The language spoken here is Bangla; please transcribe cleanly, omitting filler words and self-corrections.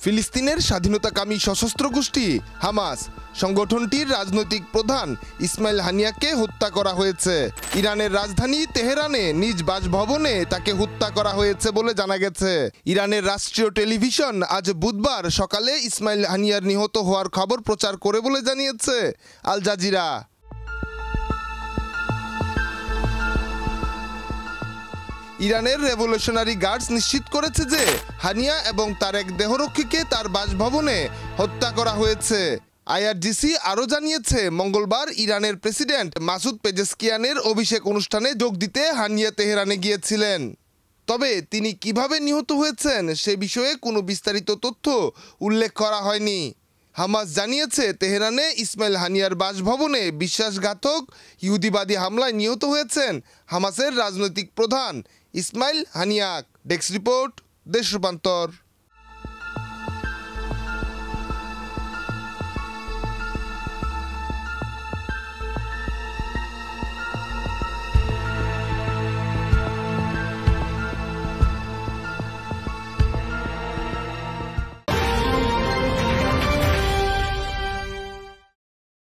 ফিলিস্তিনের স্বাধীনতাকামী সশস্ত্র গোষ্ঠী হামাস সংগঠনটির রাজনৈতিক প্রধান ইসমাইল হানিয়াকে হত্যা করা হয়েছে। ইরানের রাজধানী তেহরানে নিজ বাসভবনে তাকে হত্যা করা হয়েছে বলে জানা গেছে। ইরানের রাষ্ট্রীয় টেলিভিশন আজ বুধবার সকালে ইসমাইল হানিয়ার নিহত হওয়ার খবর প্রচার করে বলে জানিয়েছে আল জাজিরা। ইরানের রেভলিউশনারি গার্ডস নিশ্চিত করেছে যে হানিয়া এবং তার এক দেহরক্ষীকে তার বাসভবনে হত্যা করা হয়েছে। আইআরজিসি আরও জানিয়েছে মঙ্গলবার ইরানের প্রেসিডেন্ট মাসুদ পেজেশকিয়ানের অভিষেক অনুষ্ঠানে যোগ দিতে হানিয়া তেহরানে গিয়েছিলেন। তবে তিনি কিভাবে নিহত হয়েছেন সে বিষয়ে কোনো বিস্তারিত তথ্য উল্লেখ করা হয়নি। হামাস জানিয়েছে তেহরানে ইসমাইল হানিয়ার বাসভবনে বিশ্বাসঘাতক ইহুদিবাদী হামলায় নিহত হয়েছেন হামাসের রাজনৈতিক প্রধান ইসমাইল হানিয়াক। ডেস্ক রিপোর্ট, দেশ রূপান্তর।